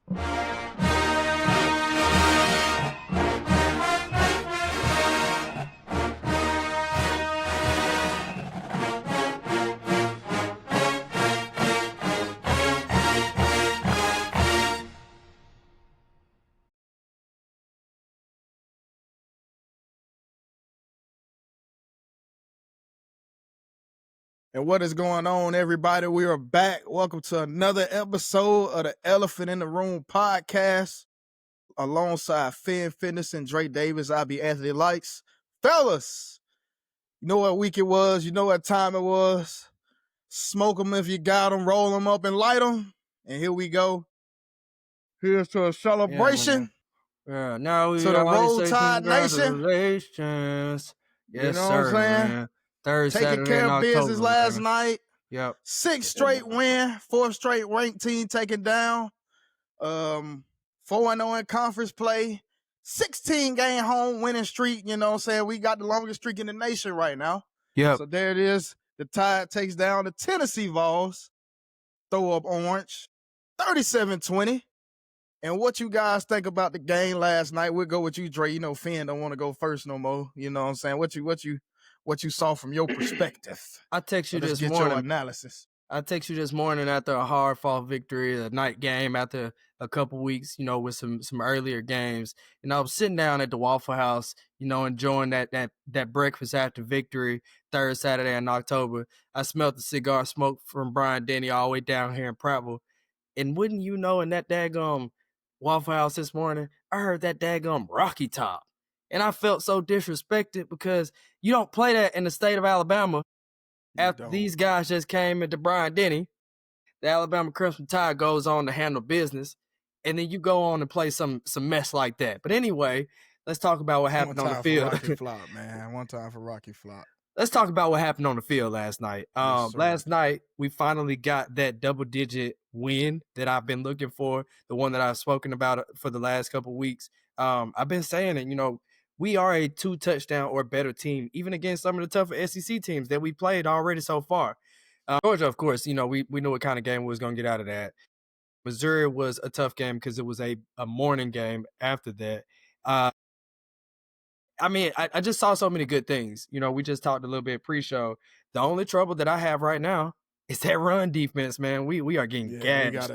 And what is going on, everybody? We are back. Welcome to another episode of the Elephant in the Room podcast. Alongside Finn Fitness and Dre Davis, I'll be Anthony Likes. Fellas, you know what week it was? You know what time it was? Smoke them if you got them, roll them up and light them. And here we go. Here's to a celebration. Yeah, now we to the Roll Tide Nation. Congratulations. Yes, you know sir, what I'm saying? Man. Third Taking Saturday care in of October, business last night. Yep. 6th straight win, 4th straight ranked team taken down. 4-0 in conference play. 16-game home winning streak. You know what I'm saying? We got the longest streak in the nation right now. Yep. So there it is. The Tide takes down the Tennessee Vols. Throw up orange. 37-20. And what you guys think about the game last night? We'll go with you, Dre. You know, Finn don't want to go first no more. You know what I'm saying? What you saw from your perspective? I text you this morning. Your analysis. I text you this morning after a hard fought victory, a night game after a couple weeks, you know, with some earlier games. And I was sitting down at the Waffle House, you know, enjoying that breakfast after victory, third Saturday in October. I smelled the cigar smoke from Brian Denny all the way down here in Prattville. And wouldn't you know, in that daggum Waffle House this morning, I heard that daggum Rocky Top. And I felt so disrespected because you don't play that in the state of Alabama. After these guys just came into Brian Denny, the Alabama Crimson Tide goes on to handle business, and then you go on and play some mess like that. But anyway, let's talk about what happened on the field. Rocky Flop, man. One time for Rocky Flop. Let's talk about what happened on the field last night. Last night, we finally got that double-digit win that I've been looking for, the one that I've spoken about for the last couple of weeks. I've been saying it, you know, we are a 2-touchdown or better team, even against some of the tougher SEC teams that we played already so far. Georgia, of course, you know, we knew what kind of game we was going to get out of that. Missouri was a tough game because it was a morning game after that. I mean, I just saw so many good things. You know, we just talked a little bit pre-show. The only trouble that I have right now is that run defense, man. We are getting gashed.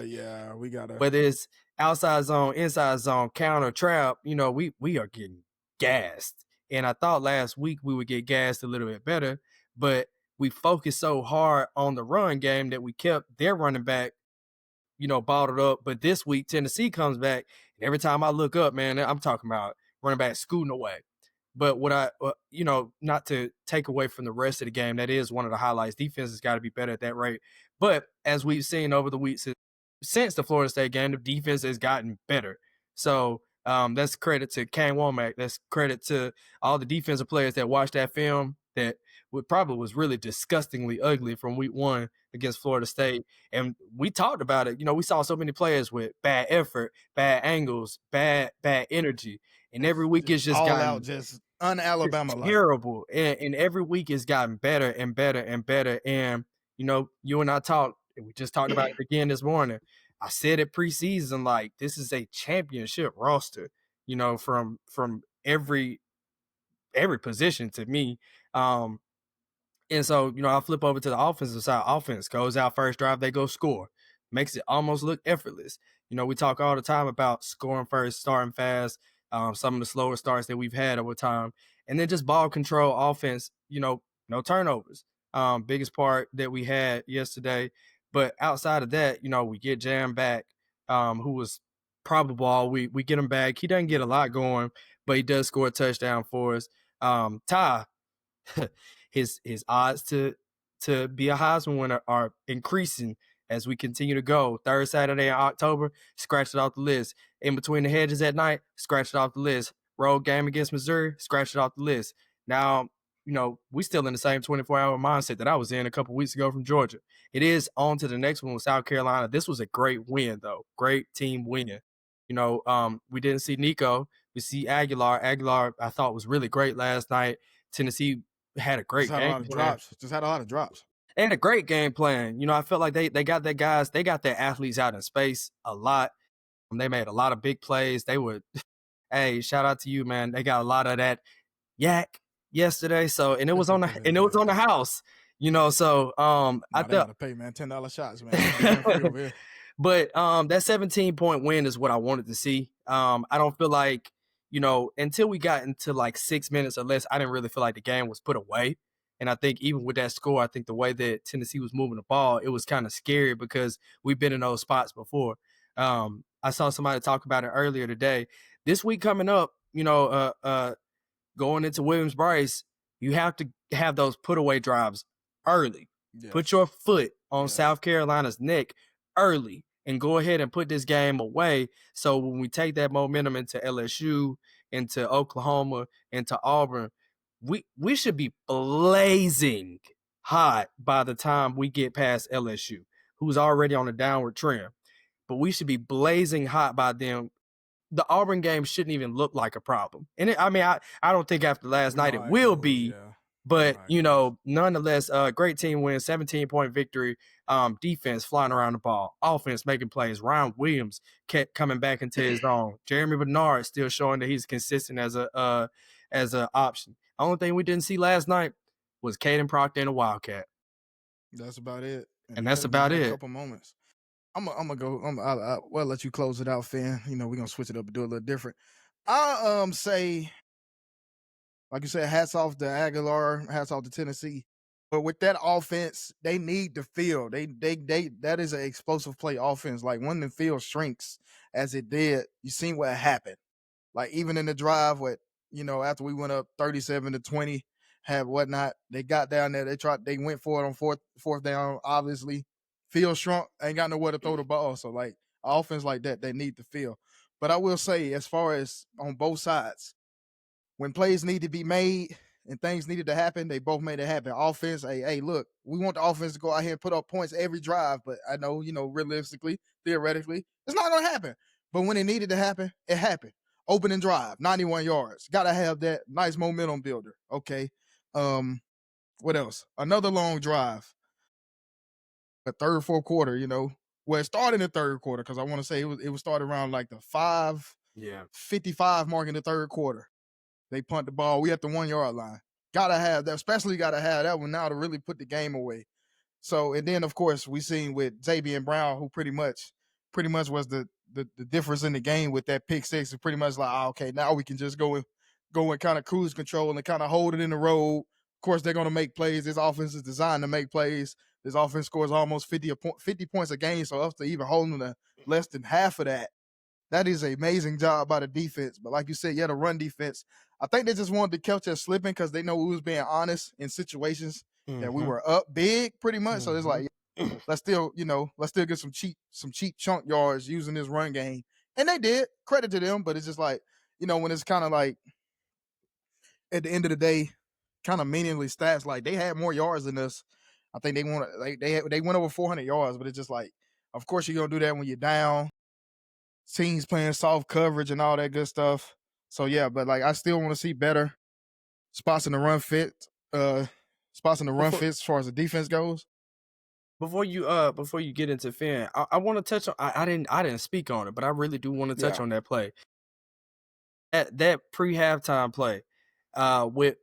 We gotta. Whether it's outside zone, inside zone, counter, trap, you know, we are getting gassed. And I thought last week we would get gassed a little bit better, but we focused so hard on the run game that we kept their running back, you know, bottled up. But this week, Tennessee comes back, and every time I look up, man, I'm talking about running back scooting away. But what you know, not to take away from the rest of the game, that is one of the highlights. Defense has got to be better at that rate. But as we've seen over the weeks since the Florida State game, the defense has gotten better. So that's credit to Kane Womack. That's credit to all the defensive players that watched that film that probably was really disgustingly ugly from week 1 against Florida State. And we talked about it. You know, we saw so many players with bad effort, bad angles, bad energy. And every week it's just gotten out, just un-Alabama-like. Terrible. And every week it's gotten better and better and better. And, you know, you and I talked, we just talked about it again this morning. I said it preseason, like, this is a championship roster, you know, from every position to me. And so, you know, I flip over to the offensive side. Offense goes out first drive, they go score. Makes it almost look effortless. You know, we talk all the time about scoring first, starting fast, some of the slower starts that we've had over time. And then just ball control offense, you know, no turnovers. Biggest part that we had yesterday. But outside of that, you know, we get Jam back, who was probable all week. We get him back. He doesn't get a lot going, but he does score a touchdown for us. Ty, his odds to be a Heisman winner are increasing as we continue to go. Third Saturday in October, scratch it off the list. In between the hedges at night, scratch it off the list. Road game against Missouri, scratch it off the list. Now, you know, we still in the same 24-hour mindset that I was in a couple weeks ago from Georgia. It is on to the next one with South Carolina. This was a great win, though. Great team winning. You know, we didn't see Nico. We see Aguilar. Aguilar, I thought, was really great last night. Tennessee had a great game. Just had a lot of drops. And a great game plan. You know, I felt like they got their guys, they got their athletes out in space a lot. They made a lot of big plays. They would, hey, shout out to you, man. They got a lot of that yak yesterday. So, and it was on the house, So, I they thought gotta pay, man. $10 shots, man. Can't be rent free over here. But that 17-point win is what I wanted to see. I don't feel like, until we got into like 6 minutes or less, I didn't really feel like the game was put away. And I think even with that score, I think the way that Tennessee was moving the ball, it was kind of scary because we've been in those spots before. I saw somebody talk about it earlier today. This week coming up, going into Williams-Brice, you have to have those put away drives early. Yes. Put your foot on South Carolina's neck early and go ahead and put this game away. So when we take that momentum into LSU, into Oklahoma, into Auburn, we should be blazing hot by the time we get past LSU, who's already on a downward trend. But we should be blazing hot by them. The Auburn game shouldn't even look like a problem. And I don't think after last night it will be. Yeah. But, nonetheless, great team win, 17-point victory, defense flying around the ball, offense making plays. Ryan Williams kept coming back into his own. Jeremy Bernard still showing that he's consistent as a option. The only thing we didn't see last night was Caden Proctor and a Wildcat. That's about it. And that's about it. A couple moments. I'm gonna go. I'll let you close it out, Finn. We're gonna switch it up and do a little different. I say, like you said, hats off to Aguilar, hats off to Tennessee. But with that offense, they need the field. They that is an explosive play offense. Like when the field shrinks as it did, you seen what happened. Like even in the drive, after we went up 37-20, had whatnot, they got down there. They went for it on fourth down. Obviously, field shrunk, ain't got nowhere to throw the ball. So like offense like that, they need the field. But I will say, as far as on both sides, when plays need to be made and things needed to happen, they both made it happen. Offense, hey, look, we want the offense to go out here and put up points every drive, but I know, realistically, theoretically, it's not going to happen. But when it needed to happen, it happened. Opening drive, 91 yards. Got to have that nice momentum builder. Okay. What else? Another long drive. The third, fourth quarter, Well, it started in the third quarter because I want to say it was started around like the 5:55 mark in the third quarter. They punt the ball. We at the 1 yard line. Gotta have that, especially gotta have that one now to really put the game away. So, and then of course we seen with Xavier Brown, who pretty much was the difference in the game with that pick six. It's pretty much like, okay, now we can just go and kind of cruise control and kind of hold it in the road. Of course, they're gonna make plays. This offense is designed to make plays. This offense scores almost 50 points a game, so us to even holding the less than half of that. That is an amazing job by the defense. But like you said, the run defense, I think they just wanted to catch us slipping because they know we was being honest in situations that we were up big pretty much. So it's like, let's still get some cheap chunk yards using this run game. And they did. Credit to them, but it's just like, when it's kind of like at the end of the day, kind of meaningless stats, like they had more yards than us. I think they went over 400 yards, but it's just like, of course you're going to do that when you're down. Teams playing soft coverage and all that good stuff. So yeah, but like I still want to see better spots in the run fit, as far as the defense goes. Before you get into Finn, I want to touch on. I didn't speak on it, but I really do want to touch on that play. That pre-halftime play, with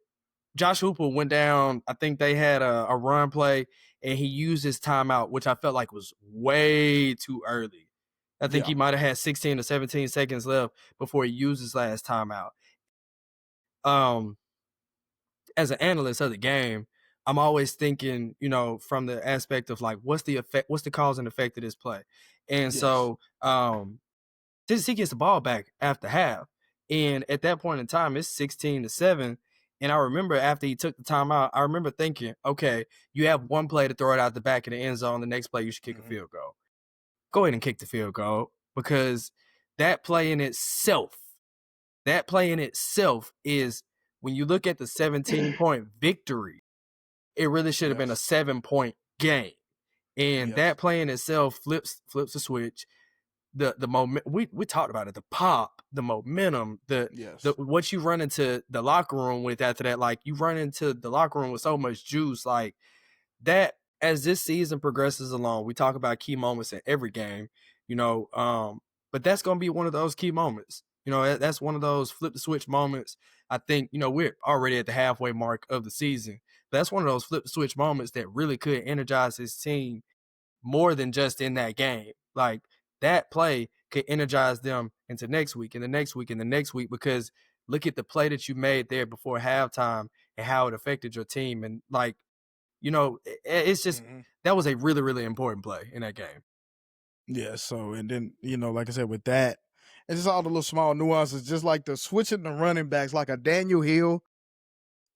Josh Hooper went down. I think they had a run play, and he used his timeout, which I felt like was way too early. I think he might have had 16 or 17 seconds left before he used his last timeout. As an analyst of the game, I'm always thinking, from the aspect of like, what's the effect, what's the cause and effect of this play? And so Tennessee gets the ball back after half. And at that point in time, it's 16-7. And I remember after he took the timeout, I remember thinking, okay, you have one play to throw it out the back of the end zone. The next play, you should kick a field goal. Go ahead and kick the field goal, because that play in itself is, when you look at the 17-point victory, it really should have been a 7-point game. And that play in itself flips the switch. The moment we talked about it, the pop, the momentum, the what you run into the locker room with after that, like you run into the locker room with so much juice, like that. As this season progresses along, we talk about key moments in every game. But that's going to be one of those key moments. That's one of those flip the switch moments. I think, we're already at the halfway mark of the season. But that's one of those flip the switch moments that really could energize his team more than just in that game. Like that play could energize them into next week and the next week and the next week, because look at the play that you made there before halftime and how it affected your team. And it's just that was a really, really important play in that game. Yeah. So, and then, like I said, with that, it's just all the little small nuances, just like the switching the running backs, like a Daniel Hill.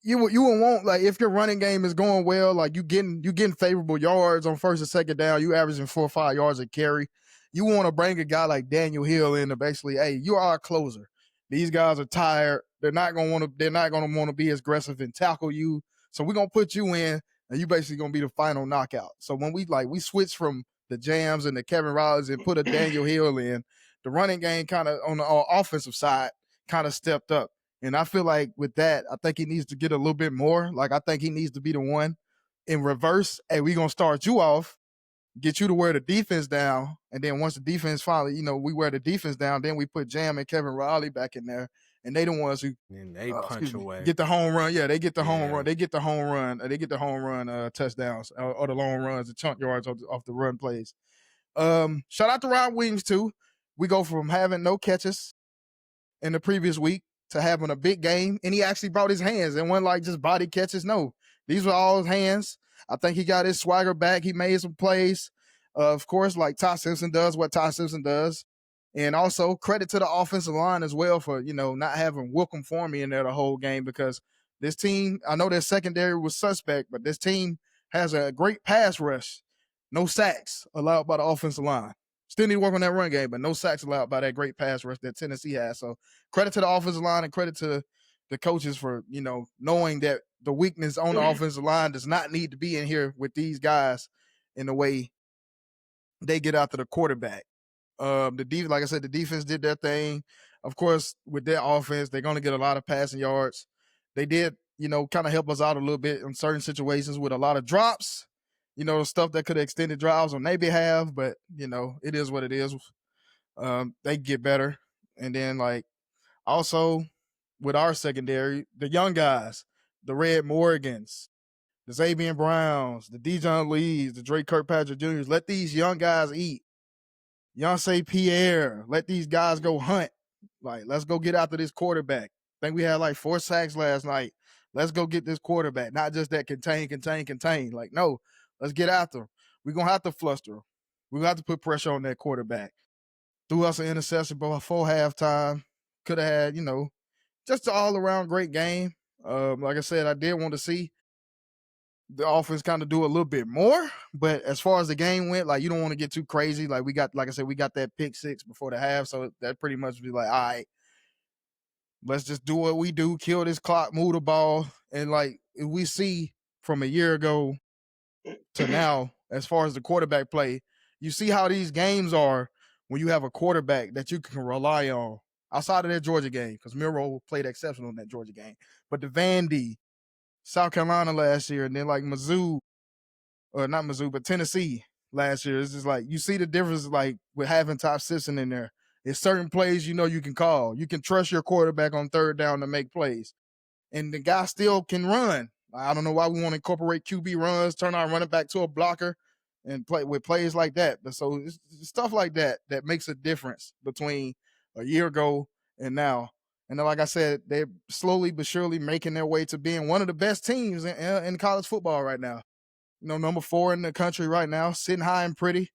You would want, like, if your running game is going well, like you getting favorable yards on first and second down, you averaging 4 or 5 yards a carry. You want to bring a guy like Daniel Hill in to basically, hey, you are a closer. These guys are tired. They're not gonna want to be as aggressive and tackle you. So we're gonna put you in, and you basically gonna be the final knockout. So when we switch from the jams and the Kevin Riley's and put a Daniel Hill in, the running game kind of on the offensive side kind of stepped up. And I feel like with that, I think he needs to get a little bit more. Like, I think he needs to be the one in reverse. Hey, we're going to start you off, get you to wear the defense down. And then once the defense finally, we wear the defense down, then we put Jam and Kevin Riley back in there. And they the ones who punch away. Get the home run. Yeah, they get the home run. They get the home run. They get the home run touchdowns or the long runs, the chunk yards off the run plays. Shout out to Rod Williams, too. We go from having no catches in the previous week to having a big game, and he actually brought his hands and wasn't like just body catches. No, these were all his hands. I think he got his swagger back. He made some plays. Of course, like Ty Simpson does what Ty Simpson does. And also credit to the offensive line as well for, not having Wilcom Formey in there the whole game, because this team, I know their secondary was suspect, but this team has a great pass rush. No sacks allowed by the offensive line. Still need to work on that run game, but no sacks allowed by that great pass rush that Tennessee has. So credit to the offensive line and credit to the coaches for, knowing that the weakness on the offensive line does not need to be in here with these guys in the way they get after the quarterback. Like I said, the defense did their thing. Of course, with their offense, they're going to get a lot of passing yards. They did, kind of help us out a little bit in certain situations with a lot of drops. Stuff that could have extended drives on their behalf, but it is what it is. They get better. And then, like, also with our secondary, the young guys, the Red Morgans, the Xavier Browns, the Dijon Lees, the Drake Kirkpatrick Jr.'s, let these young guys eat. Yonsei Pierre, let these guys go hunt. Like, let's go get after this quarterback. I think we had like 4 sacks last night. Let's go get this quarterback. Not just that contain. Like, no, let's get after him. We're going to have to fluster him. We're going to have to put pressure on that quarterback. Threw us an interception before halftime. Could have had, just an all-around great game. Like I said, I did want to see the offense kind of do a little bit more, but as far as the game went, like, you don't want to get too crazy. Like, we got that pick 6 before the half, so that pretty much be like, all right, let's just do what we do, kill this clock, move the ball. And like we see from a year ago to now, as far as the quarterback play, you see how these games are when you have a quarterback that you can rely on outside of that Georgia game, because Miro played exceptional in that Georgia game. But the Vandy, South Carolina last year, and then like Mizzou, or not Mizzou, but Tennessee last year. It's just like you see the difference, like with having Top Simpson in there. There's certain plays you can call. You can trust your quarterback on third down to make plays. And the guy still can run. I don't know why we want to incorporate QB runs, turn our running back to a blocker, and play with plays like that. But so it's stuff like that that makes a difference between a year ago and now. And then, like I said, they're slowly but surely making their way to being one of the best teams in college football right now. Number 4 in the country right now, sitting high and pretty.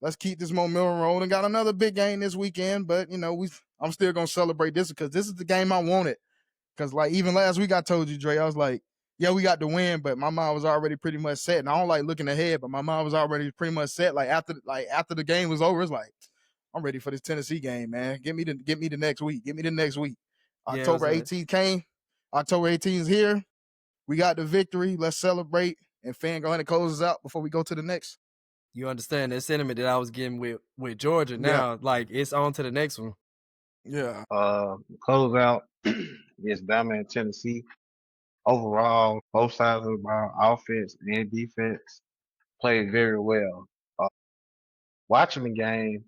Let's keep this momentum rolling. Got another big game this weekend, but I'm still gonna celebrate this because this is the game I wanted. Because like even last week I told you, Dre, I was like, yeah, we got the win, but my mind was already pretty much set. And I don't like looking ahead, but my mind was already pretty much set. Like after the game was over, it's like, I'm ready for this Tennessee game, man. Get me the next week. Get me the next week. October 18th came. October 18th is here. We got the victory. Let's celebrate. And Fan, go ahead and close us out before we go to the next. You understand that sentiment that I was getting with Georgia now, like it's on to the next one. Yeah. Close out against Bama and Tennessee. Overall, both sides of the ball, offense and defense, played very well. Watching the game,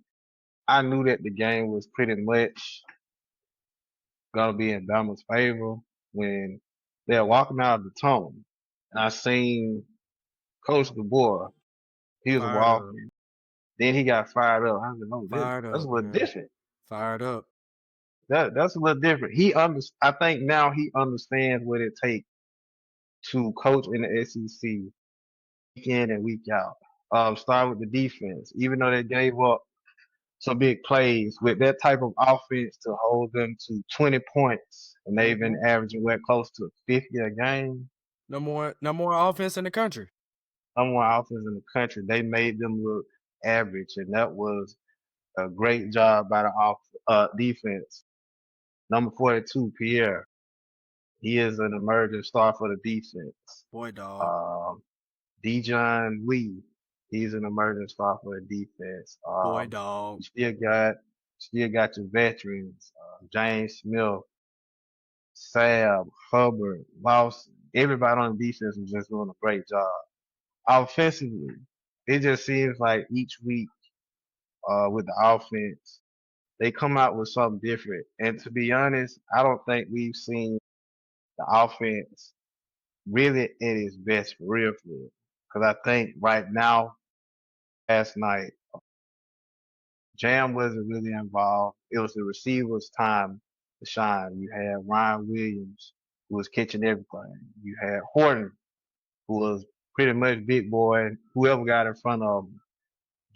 I knew that the game was pretty much gonna be in Bama's favor when they're walking out of the tunnel. And I seen Coach DeBoer. He was Fired up. walking. Then he got fired up. I was like, oh, Fired that's a up, little man. different. Fired up. That's a little different. I think now he understands what it takes to coach in the SEC week in and week out. Start with the defense. Even though they gave up some big plays with that type of offense to hold them to 20 points, and they've been averaging close to 50 a game. No more offense in the country. Number one offense in the country. They made them look average, and that was a great job by the defense. Number 42, Pierre. He is an emerging star for the defense. Boy, dog. Dijon Lee. He's an emerging star for the defense. Boy, dog. You still got your veterans. James Smith, Sab, Hubbard, Lawson. Everybody on the defense was just doing a great job. Offensively, it just seems like each week, with the offense, they come out with something different. And to be honest, I don't think we've seen the offense really at its best for real. Because I think right now, last night, Jam wasn't really involved. It was the receivers' time to shine. You had Ryan Williams, who was catching everything. You had Horton, who was pretty much big boy, whoever got in front of him.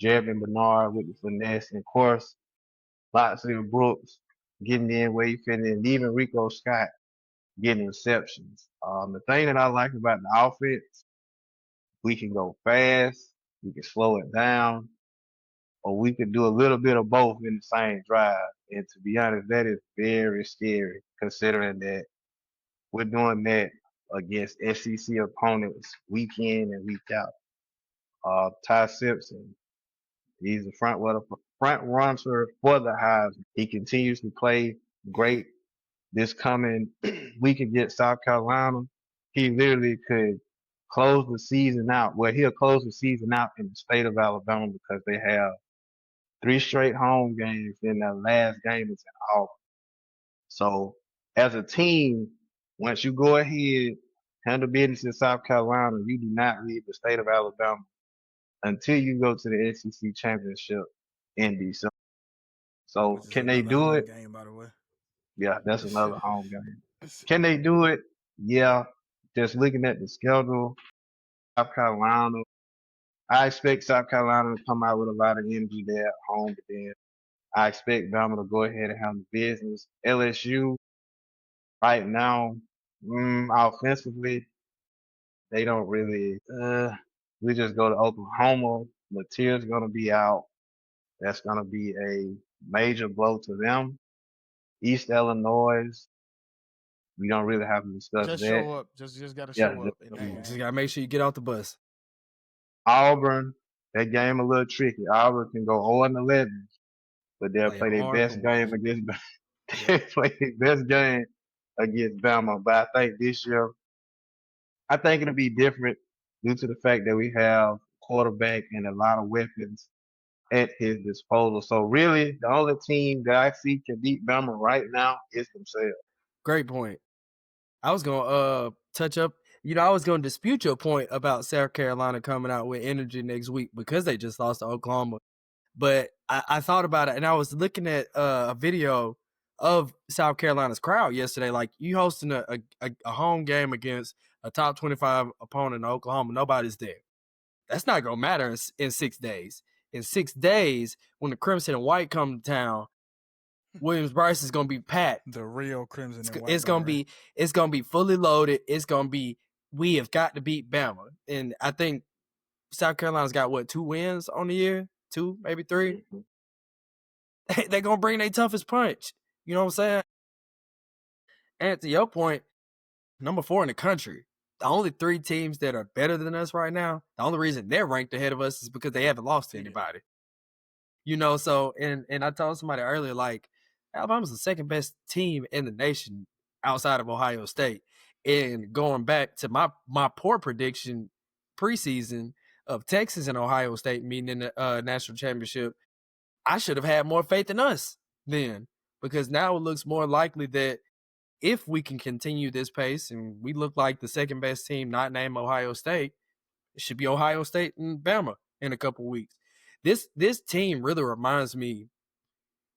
Jevin Bernard with the finesse, and of course, Loxley Brooks getting in where he fit in, and even Rico Scott getting receptions. The thing that I like about the offense, we can go fast, we can slow it down, or we can do a little bit of both in the same drive. And to be honest, that is very scary considering that we're doing that against SEC opponents week in and week out. Ty Simpson, he's the front runner for the Heisman. He continues to play great. This coming week against South Carolina, he literally could close the season out. Well, he'll close the season out in the state of Alabama because they have 3 straight home games, and their last game is in Auburn. So as a team, once you go ahead, handle business in South Carolina, you do not leave the state of Alabama until you go to the SEC championship in December. So can they do it? Game, by the way. Yeah, that's another home game. Can they do it? Yeah. Just looking at the schedule, South Carolina, I expect South Carolina to come out with a lot of energy there at home, but then I expect Bama to go ahead and handle business. LSU, right now, offensively, they don't really, we just go to Oklahoma. Mateer's going to be out. That's going to be a major blow to them. East Illinois, we don't really have to discuss Just that. show up. Just got to show up. Just got to make sure you get off the bus. Auburn, that game a little tricky. Auburn can go 0-11, but they'll play their best game against Bama. But I think this year, I think it'll be different due to the fact that we have quarterback and a lot of weapons at his disposal. So really, the only team that I see can beat Bama right now is themselves. Great point. I was gonna touch up. I was gonna dispute your point about South Carolina coming out with energy next week because they just lost to Oklahoma. But I thought about it, and I was looking at a video of South Carolina's crowd yesterday. Like, you hosting a home game against a top 25 opponent in Oklahoma, nobody's there. That's not gonna matter in 6 days. In 6 days, when the Crimson and White come to town, Williams-Brice is gonna be packed. The real Crimson and White. It's gonna be fully loaded. It's gonna be, we have got to beat Bama, and I think South Carolina's got 2 wins on the year, 2 maybe 3. They're gonna bring their toughest punch. You know what I'm saying? And to your point, number 4 in the country. The only 3 teams that are better than us right now, the only reason they're ranked ahead of us is because they haven't lost to anybody. So, and I told somebody earlier, like, Alabama's the second best team in the nation outside of Ohio State. And going back to my poor prediction preseason of Texas and Ohio State meeting in the national championship, I should have had more faith in us then, because now it looks more likely that if we can continue this pace and we look like the second best team not named Ohio State, it should be Ohio State and Bama in a couple weeks. This team really reminds me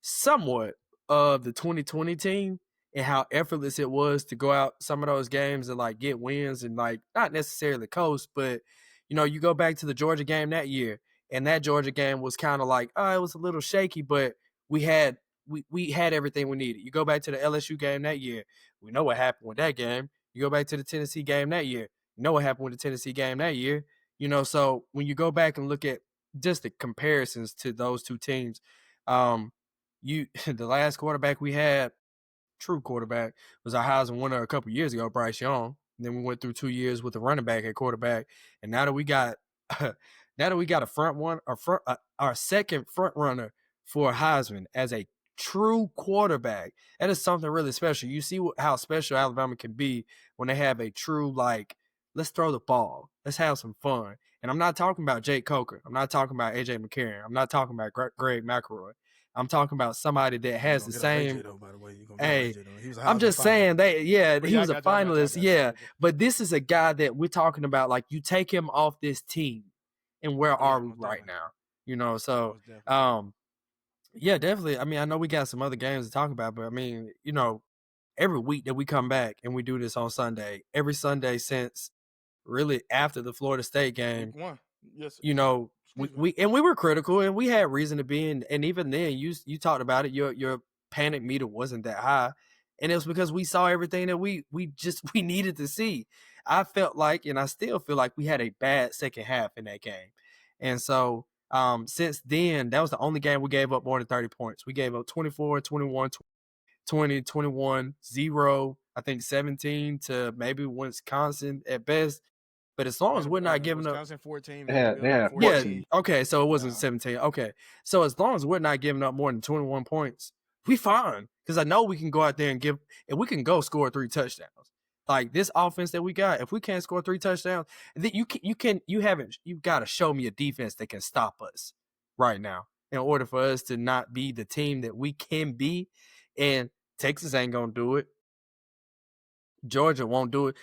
somewhat of the 2020 team and how effortless it was to go out some of those games and like get wins and like not necessarily coast, but you know, you go back to the Georgia game that year, and that Georgia game was kind of like, it was a little shaky, but we had everything we needed. You go back to the LSU game that year, we know what happened with that game. You go back to the Tennessee game that year, you know what happened with the Tennessee game that year. You know, so when you go back and look at just the comparisons to those two teams, the last quarterback we had, true quarterback, was our Heisman winner a couple years ago, Bryce Young. And then we went through 2 years with a running back at quarterback, and now that we got our second front runner for Heisman as a true quarterback, that is something really special. You see how special Alabama can be when they have a true, like, let's throw the ball, let's have some fun. And I'm not talking about Jake Coker, I'm not talking about AJ McCarron, I'm not talking about Greg McElroy. I'm talking about somebody that has the same. Hey, I'm just saying he was a finalist. Yeah, but this is a guy that we're talking about. Like, you take him off this team, and where are we right now? You know, so yeah, definitely. I mean, I know we got some other games to talk about, but I mean, you know, every week that we come back and we do this on Sunday, every Sunday since really after the Florida State game, yes, you know, we were critical and we had reason to be, and even then you talked about it, your panic meter wasn't that high, and it was because we saw everything that we needed to see. I felt like, and I still feel like, we had a bad second half in that game, and so since then, that was the only game we gave up more than 30 points. We gave up 24, 21, 20, 21, 0, I think 17 to maybe Wisconsin at best. But as long as we're not giving up, 14, yeah, 14. Okay, so it wasn't 17. Okay, so as long as we're not giving up more than 21 points, we fine. Because I know we can go out there and we can go score 3 touchdowns. Like, this offense that we got, if we can't score 3 touchdowns, then you've got to show me a defense that can stop us right now in order for us to not be the team that we can be. And Texas ain't gonna do it. Georgia won't do it.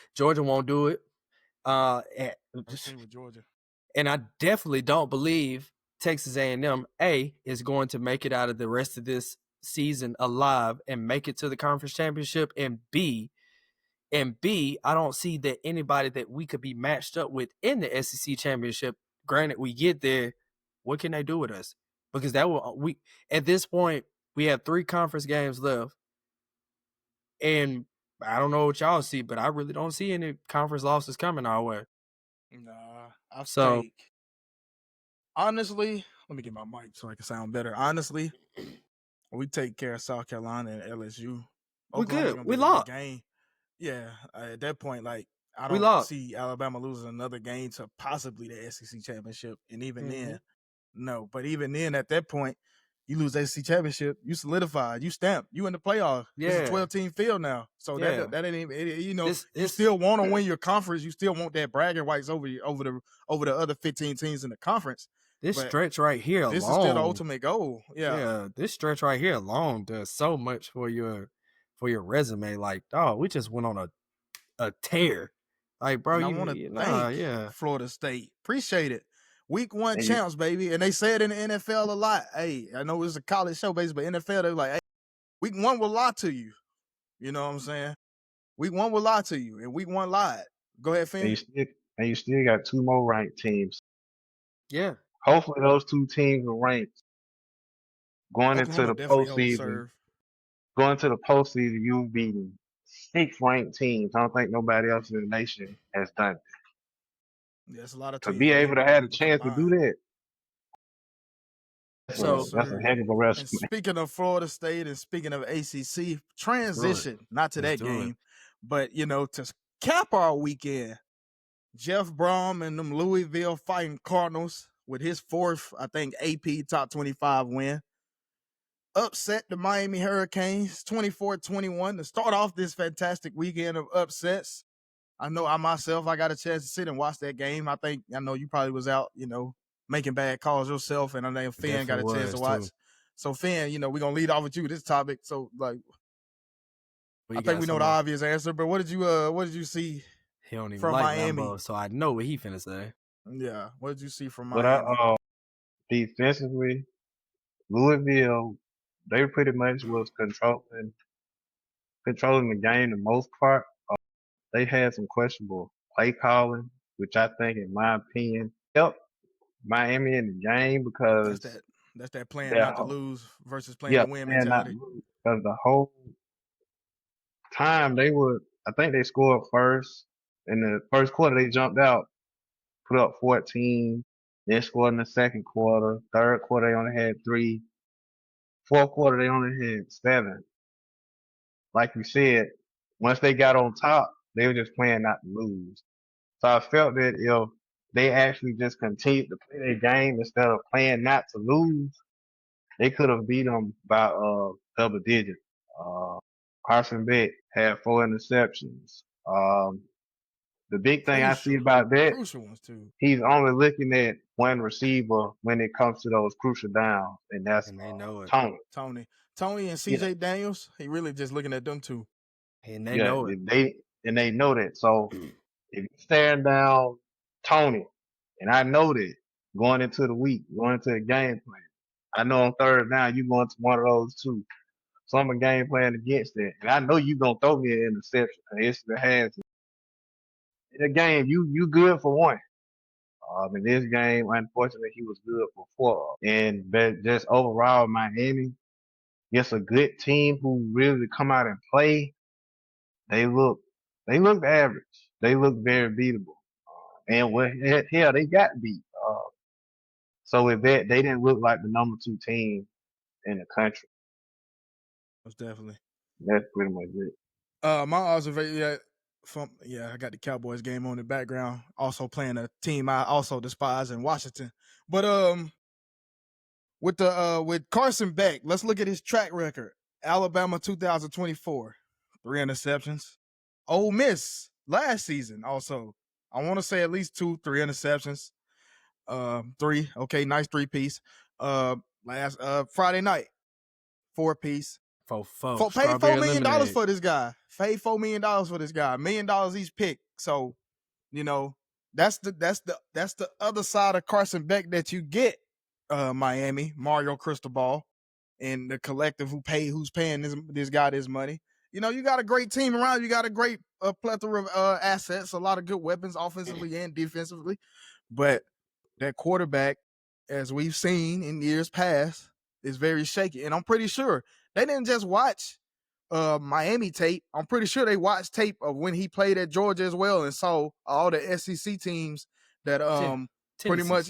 with Georgia. And I definitely don't believe Texas A&M is going to make it out of the rest of this season alive and make it to the conference championship. And B, I don't see that anybody that we could be matched up with in the SEC championship. Granted, we get there, what can they do with us? Because at this point, we have 3 conference games left, and I don't know what y'all see, but I really don't see any conference losses coming our way. Nah, I think, honestly, let me get my mic so I can sound better. Honestly, we take care of South Carolina and LSU. We're good. We lost. Game. Yeah, at that point, like, I don't see Alabama losing another game to possibly the SEC championship, and even then, no. But even then, at that point, you lose the SEC championship, you solidified, you stamped, you in the playoff. Yeah. It's a 12-team field now, so that ain't even. You know, you still want to win your conference. You still want that bragging rights over the other 15 teams in the conference. This stretch right here alone, this is still the ultimate goal. Yeah, this stretch right here alone does so much for your resume. Like, we just went on a tear. Like, bro, I want to thank Florida State. Appreciate it. Week 1 champs, baby. And they say it in the NFL a lot. Hey, I know it's a college show, based, but NFL, they're like, hey, week 1 will lie to you. You know what I'm saying? Week 1 will lie to you, and week 1 lied. Go ahead, Finn. And you still got 2 more ranked teams. Yeah. Hopefully those 2 teams are ranked. Going into the postseason, you'll be 6 ranked teams. I don't think nobody else in the nation has done it. There's a lot of to be able to have a chance to do that. So that's a heck of a resume. Speaking of Florida State and speaking of ACC, transition not to that game, but to cap our weekend, Jeff Brom and them Louisville Fighting Cardinals with his 4th, I think, AP top 25 win. Upset the Miami Hurricanes 24-21 to start off this fantastic weekend of upsets. I know I got a chance to sit and watch that game. I know you probably was out, making bad calls yourself, and I know Finn got a chance to watch. So Finn, we're gonna lead off with you this topic. So like, I think we know the more. obvious answer, but what did you see? He don't even from like Miami? Lambeau, so I know what he finna say. Yeah, what did you see from But Miami? Defensively, Louisville, they pretty much was controlling the game the most part. They had some questionable play calling, which I think, in my opinion, helped Miami in the game because That's that playing not to lose versus playing to win playing not mentality. lose. Because the whole time I think they scored first. In the first quarter, they jumped out, put up 14. They scored in the second quarter. Third quarter, they only had 3. Fourth quarter, they only had 7. Like you said, once they got on top, they were just playing not to lose. So I felt that if they actually just continued to play their game instead of playing not to lose, they could have beat them by double digits. Carson Beck had 4 interceptions. The big thing I see about that, crucial ones too. he's only looking at one receiver when it comes to those crucial downs, and that's And they know it. Tony and CJ Daniels. He really just looking at them two. And they know it. They know that. So if you're staring down Tony, and I know that going into the week, going into the game plan, I know on third down you going to one of those two. So I'm a game plan against that, and I know you gonna throw me an interception. It's the hands. In the game, you good for one. In this game, unfortunately, he was good for 4. And just overall, Miami, just a good team who really come out and play. They looked average. They looked very beatable. And hell, they got beat. So with that, they didn't look like the number 2 team in the country. Most definitely. That's pretty much it. My observation, I got the Cowboys game on the background. Also playing a team I also despise in Washington. But with Carson Beck, let's look at his track record. Alabama 2024, 3 interceptions. Ole Miss last season also. I want to say at least 2, 3 interceptions. 3, okay, nice 3-piece. Last Friday night, 4-piece. Paid $4 million for this guy. Paid $4 million for this guy. $1 million each pick. So, that's the other side of Carson Beck that you get. Miami, Mario Cristobal, and the collective who's paying this guy this money. You got a great team around. You got a great plethora of assets, a lot of good weapons, offensively and defensively. But that quarterback, as we've seen in years past, is very shaky. And I'm pretty sure they didn't just watch Miami tape. I'm pretty sure they watched tape of when he played at Georgia as well and saw all the SEC teams that pretty much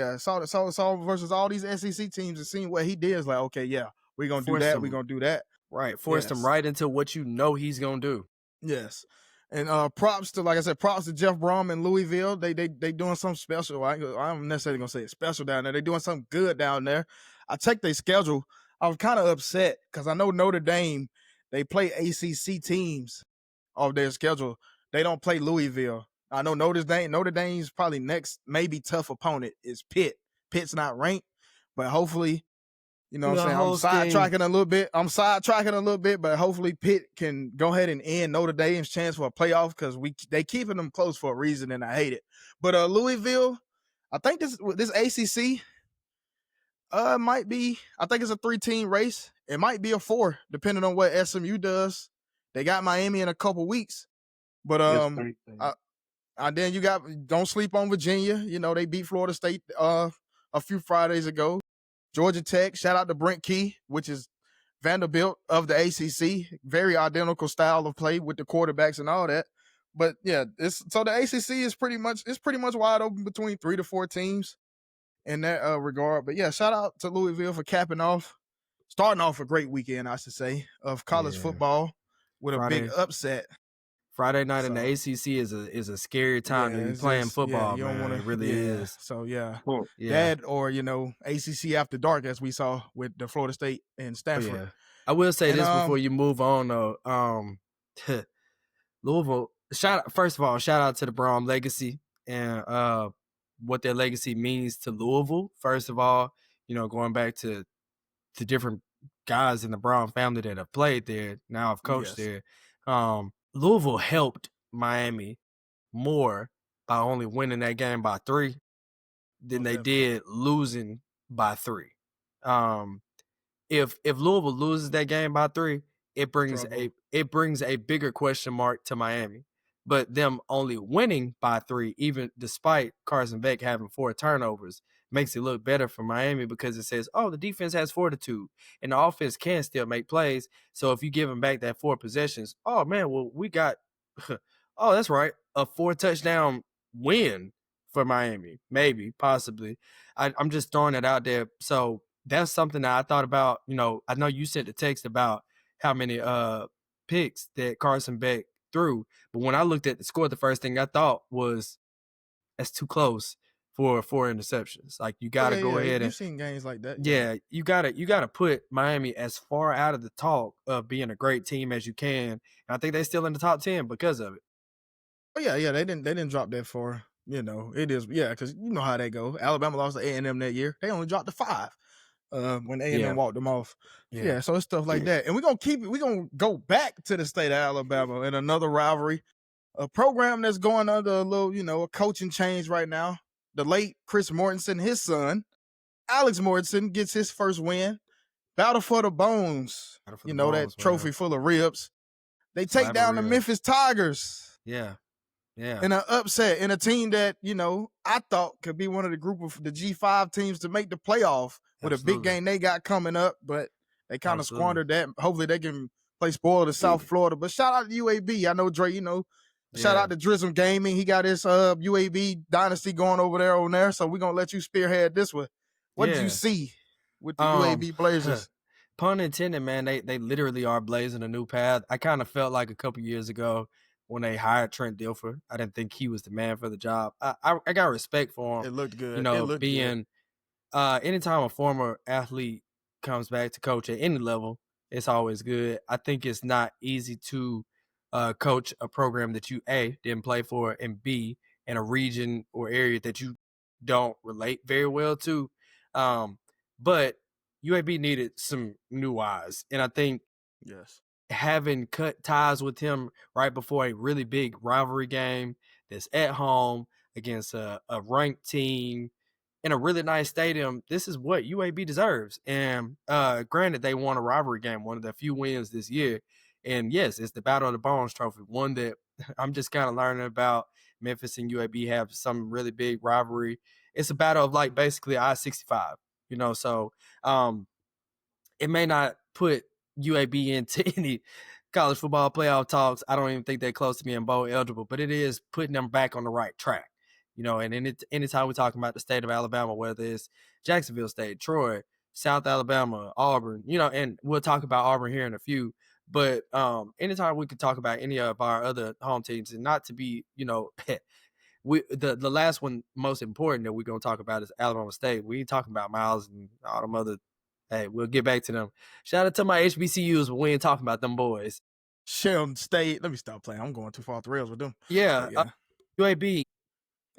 saw versus all these SEC teams and seeing what he did. Is like, okay, yeah, we're gonna do that. We're gonna do that. Right, forced him right into what you know he's gonna do. Yes. And props to Jeff Brom in Louisville. They doing something special. I'm necessarily gonna say it's special down there. They doing something good down there. I checked their schedule. I was kind of upset because I know Notre Dame, they play ACC teams off their schedule. They don't play Louisville. I know Notre Dame's probably next maybe tough opponent is Pitt. Pitt's not ranked, but hopefully, what I'm saying? I'm sidetracking a little bit, but hopefully Pitt can go ahead and end Notre Dame's chance for a playoff because they keeping them close for a reason, and I hate it. But Louisville, I think this ACC might be. I think it's a 3-team race. It might be a 4, depending on what SMU does. They got Miami in a couple weeks, but then you don't sleep on Virginia. They beat Florida State a few Fridays ago. Georgia Tech, shout out to Brent Key, which is Vanderbilt of the ACC. Very identical style of play with the quarterbacks and all that. But yeah, so the ACC is pretty much wide open between 3 to 4 teams in that regard. But yeah, shout out to Louisville for starting off a great weekend, I should say, of college football with a big upset. Friday night in the ACC is a scary time to be playing football, you don't man. It really is. So that or ACC after dark, as we saw with the Florida State and Stanford. Yeah. I will say this before you move on, though. Louisville. First of all, shout out to the Brown legacy and what their legacy means to Louisville. First of all, going back to different guys in the Brown family that have played there, now I've coached Yes. there. Louisville helped Miami more by only winning that game by 3 than Most they definitely. did losing by 3. If Louisville loses that game by 3, it brings Trouble. a bigger question mark to Miami. But them only winning by 3, even despite Carson Beck having 4 turnovers, makes it look better for Miami because it says, oh, the defense has fortitude and the offense can still make plays. So if you give them back that 4 possessions, oh man, well we got, oh that's right, a 4 touchdown win for Miami, maybe, possibly. I'm just throwing it out there. So that's something that I thought about. I know you sent a text about how many picks that Carson Beck threw, but when I looked at the score, the first thing I thought was that's too close for 4 interceptions. Like you got to go ahead and You've seen games like that. yeah, you gotta put Miami as far out of the talk of being a great team as you can. And I think they're still in the top 10 because of it. Oh yeah, they didn't drop that far. It is because you know how they go. Alabama lost to A&M that year. They only dropped to 5 when A&M Yeah. walked them off. Yeah, so it's stuff like that. And we're gonna keep it. We're gonna go back to the state of Alabama in another rivalry. A program that's going under a little, a coaching change right now. The late Chris Mortensen, his son, Alex Mortensen, gets his first win. Battle for the Bones. That trophy full of ribs. They take down the Memphis Tigers. Yeah. In an upset, in a team that, I thought could be one of the group of the G5 teams to make the playoff with a big game they got coming up, but they kind of squandered that. Hopefully they can play spoil to South Florida. But shout out to UAB. I know Dre, shout out to Drism Gaming. He got his UAB dynasty going over there. So we're going to let you spearhead this one. What did you see with the UAB Blazers? Pun intended, man. They literally are blazing a new path. I kind of felt like a couple years ago when they hired Trent Dilfer, I didn't think he was the man for the job. I got respect for him. It looked good. Anytime a former athlete comes back to coach at any level, it's always good. I think it's not easy to coach a program that you A, didn't play for, and B, in a region or area that you don't relate very well to. But UAB needed some new eyes. And I think having cut ties with him right before a really big rivalry game that's at home against a ranked team in a really nice stadium, this is what UAB deserves. And granted, they won a rivalry game, one of the few wins this year. And yes, it's the Battle of the Bones Trophy, one that I'm just kind of learning about. Memphis and UAB have some really big rivalry. It's a battle of like basically I-65, so it may not put UAB into any college football playoff talks. I don't even think they're close to being bowl eligible, but it is putting them back on the right track. And anytime we're talking about the state of Alabama, whether it's Jacksonville State, Troy, South Alabama, Auburn, and we'll talk about Auburn here in a few. But anytime we could talk about any of our other home teams, and not to be, the last one most important that we're going to talk about is Alabama State. We ain't talking about Miles and all them other. Hey, we'll get back to them. Shout out to my HBCUs, but we ain't talking about them boys. Sheridan State. Let me stop playing. I'm going too far off the rails with them. Yeah. UAB.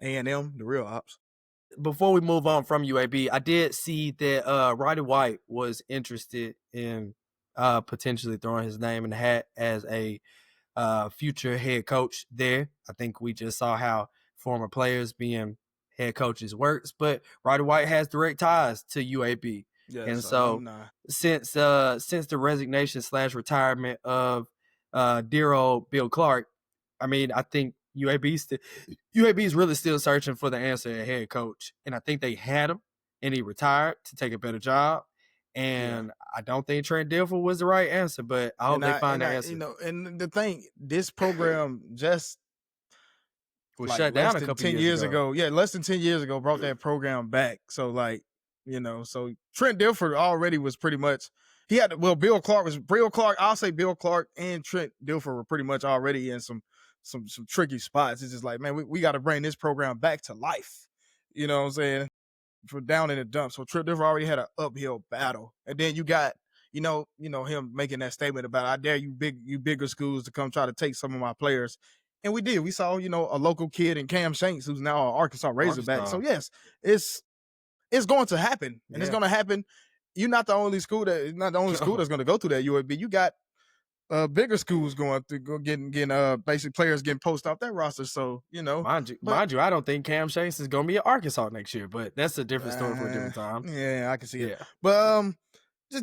A&M, the real ops. Before we move on from UAB, I did see that Roddy White was interested in potentially throwing his name in the hat as a future head coach there. I think we just saw how former players being head coaches works, but Roddy White has direct ties to UAB. Yes, and so since the resignation / retirement of dear old Bill Clark, I mean, I think UAB is really still searching for the answer at head coach, and I think they had him, and he retired to take a better job. And I don't think Trent Dilfer was the right answer, but I hope they find the answer. And the thing, this program just was shut down a couple 10 years ago. Yeah, less than 10 years ago brought that program back. So so Trent Dilfer already was pretty much Bill Clark. I'll say Bill Clark and Trent Dilfer were pretty much already in some tricky spots. It's just like, man, we got to bring this program back to life. You know what I'm saying? For down in the dumps. So Trent Dilfer already had an uphill battle. And then you got, him making that statement about, I dare you bigger schools to come try to take some of my players. And we did. We saw, a local kid in Cam Shanks who's now an Arkansas Razorback. So yes, it's it's going to happen, and it's Yeah. going to happen. You're not the only school that's going to go through that UAB. You got bigger schools getting basically players getting posted off that roster. So Mind you, I don't think Cam Shanks is going to be at Arkansas next year, but that's a different story for a different time. Yeah, I can see it. Yeah. But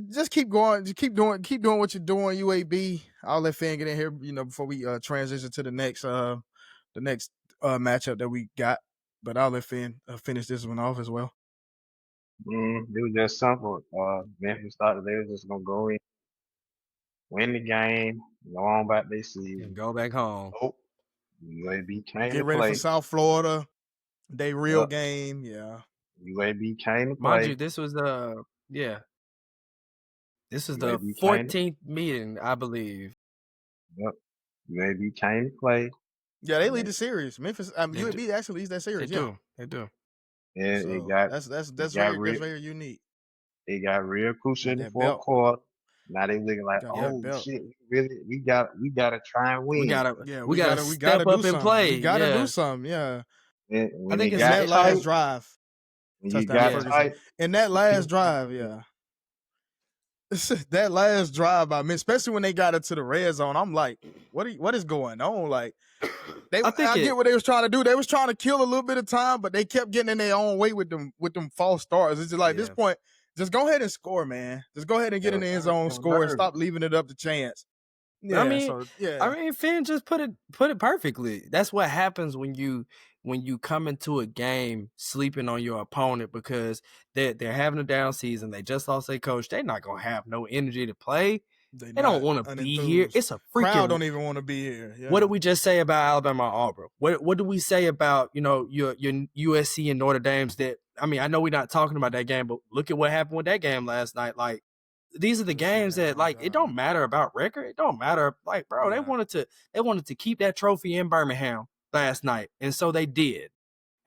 just keep going, just keep doing what you're doing, UAB. I'll let Finn get in here, before we transition to the next matchup that we got. But I'll let Finn finish this one off as well. It was just simple. Memphis thought they were just gonna go in, win the game, go on about their season, and go back home. Nope. UAB came Get to ready play. for South Florida. They real game, yeah. UAB came to play. Mind you, this was the This is the UAB 14th meeting, I believe. Yep. UAB came to play. Yeah, they lead the series. Memphis, UAB actually leads that They series. do. They do. And So it got that's very unique. It got real crucial in the that fourth belt. quarter. Now they looking like, Got that oh belt. shit, we gotta try and win. We gotta step up and play. We gotta do something. Yeah. When I think it it's got that tight, last drive. when you Touchdown got Ferguson. tight, In that last drive, yeah. That last drive, especially when they got it to the red zone, I'm like, what is going on? Like, I get what they was trying to do. They was trying to kill a little bit of time, but they kept getting in their own way with them false starts. It's just like, at this point, just go ahead and score, man. Just go ahead and get in the end zone, score, and stop leaving it up to chance. Yeah, I mean, Finn just put it perfectly. That's what happens when you come into a game sleeping on your opponent because they're having a down season. They just lost their coach. They're not gonna have no energy to play. They don't want to be here. It's a freaking crowd. Don't even want to be here. Yeah. What did we just say about Alabama and Auburn? What do we say about your USC and Notre Dame's? That I mean, I know we're not talking about that game, but look at what happened with that game last night. Like, these are the games that, like, it don't matter about record. It don't matter. Like, bro, they wanted to keep that trophy in Birmingham last night, and so they did.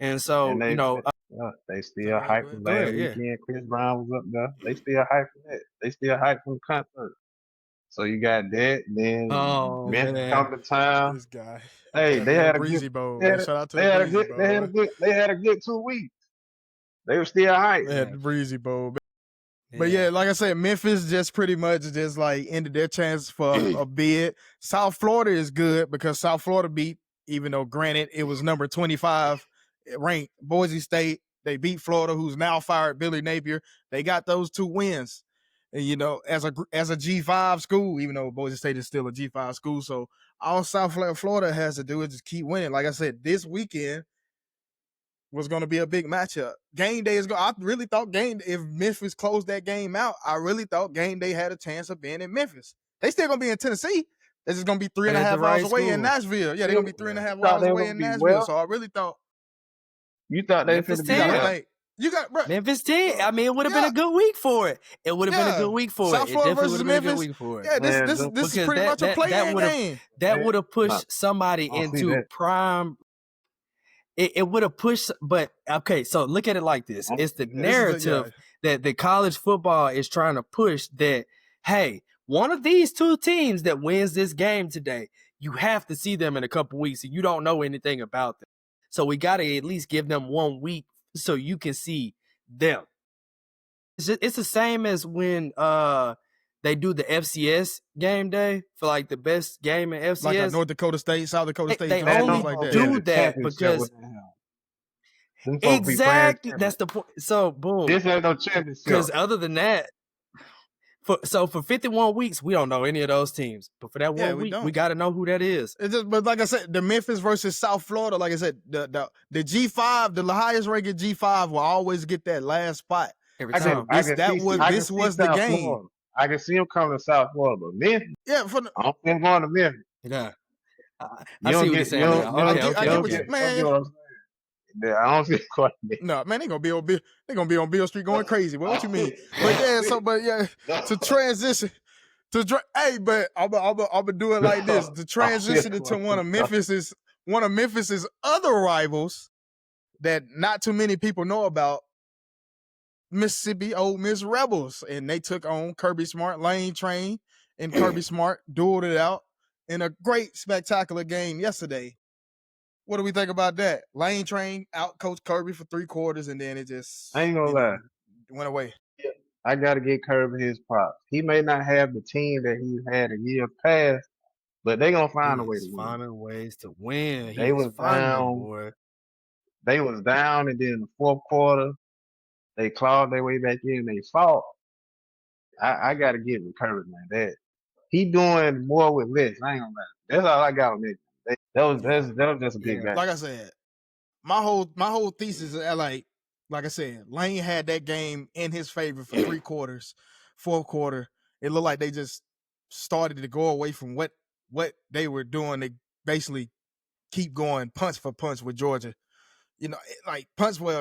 And so, they still hype from last weekend. Chris Brown was up there. They still hype from that. They still hype from the concert. So you got that. Then Memphis come to town. This guy. Hey, they had a Breezy good. Bowl. Shout out to the Breezy Bowl. They had a good 2 weeks. They were still hype. They had the Breezy Bowl. But yeah, like I said, Memphis just pretty much just like ended their chance for a bid. South Florida is good because South Florida beat, even though granted it was number 25 ranked Boise State. They beat Florida, who's now fired Billy Napier. They got those 2 wins. And, as a G5 school, even though Boise State is still a G5 school. So all South Florida has to do is just keep winning. Like I said, this weekend was going to be a big matchup. Game day is going. I really thought if Memphis closed that game out, I really thought game day had a chance of being in Memphis. They still going to be in Tennessee. They're just going to be 3.5 hours away in Nashville. Yeah, they're going to be 3.5 hours away in Nashville. So I really thought. You thought they Memphis were going to you got Memphis 10. I mean, it would have been a good week for it. It would have been a good week for South it. Florida it definitely versus would have been a Memphis. good week for it. Yeah, this is pretty much a play-in game. That would have pushed somebody into prime. It would have pushed, but okay, so look at it like this. It's the narrative that the college football is trying to push that, hey, one of these 2 teams that wins this game today, you have to see them in a couple weeks and you don't know anything about them. So we got to at least give them 1 week so you can see them. It's the same as when they do the FCS game day for like the best game in FCS. Like North Dakota State, South Dakota State. They only do that because exactly that's the point. So boom. This ain't no championship. Because other than that, for 51 weeks, we don't know any of those teams. But for that 1 week, we got to know who that is. But like I said, the Memphis versus South Florida, like I said, the G5, the highest ranked G5 will always get that last spot. Every time. This was the game. Florida. I can see them coming to South Florida, but Memphis. Yeah, I don't think going to Memphis. Yeah. I see what you're saying. I don't see it quite. No, man, they're gonna be on Bill Street going crazy. What you mean? To transition but I'm gonna do it like this. To transition into one of Memphis's other rivals that not too many people know about, Mississippi Ole Miss Rebels, and they took on Kirby Smart, Lane Train, and Kirby Smart dueled it out in a great, spectacular game yesterday. What do we think about that? Lane Train out Coach Kirby for 3 quarters, and then it just, I ain't gonna lie. went away. I gotta get Kirby his props. He may not have the team that he had a year past, but they gonna find a He way to is win. finding ways to win. He They is was finding them, down. boy. They was down, and then in the fourth quarter, they clawed their way back in. They fought. I gotta give it Kirby, man. That he doing more with less. I ain't gonna lie. That's all I got on it. That was just a good Yeah. game. Like I said, my whole thesis is that, like I said, Lane had that game in his favor for 3 quarters. Fourth quarter, it looked like they just started to go away from what they were doing. They basically keep going punch for punch with Georgia.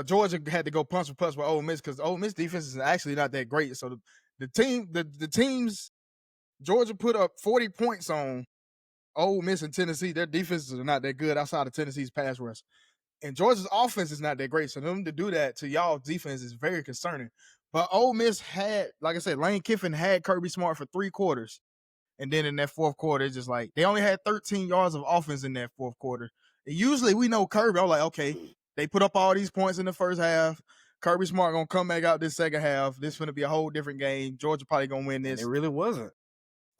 Georgia had to go punch for punch with Ole Miss because Ole Miss defense is actually not that great. So the teams Georgia put up 40 points on Ole Miss and Tennessee. Their defenses are not that good outside of Tennessee's pass rush. And Georgia's offense is not that great. So them to do that to y'all defense is very concerning. But Ole Miss had, like I said, Lane Kiffin had Kirby Smart for 3 quarters. And then in that fourth quarter, it's just like they only had 13 yards of offense in that fourth quarter. And usually we know Kirby. I'm like, okay, they put up all these points in the first half. Kirby Smart gonna come back out this second half. This is gonna be a whole different game. Georgia probably gonna win this. And it really wasn't.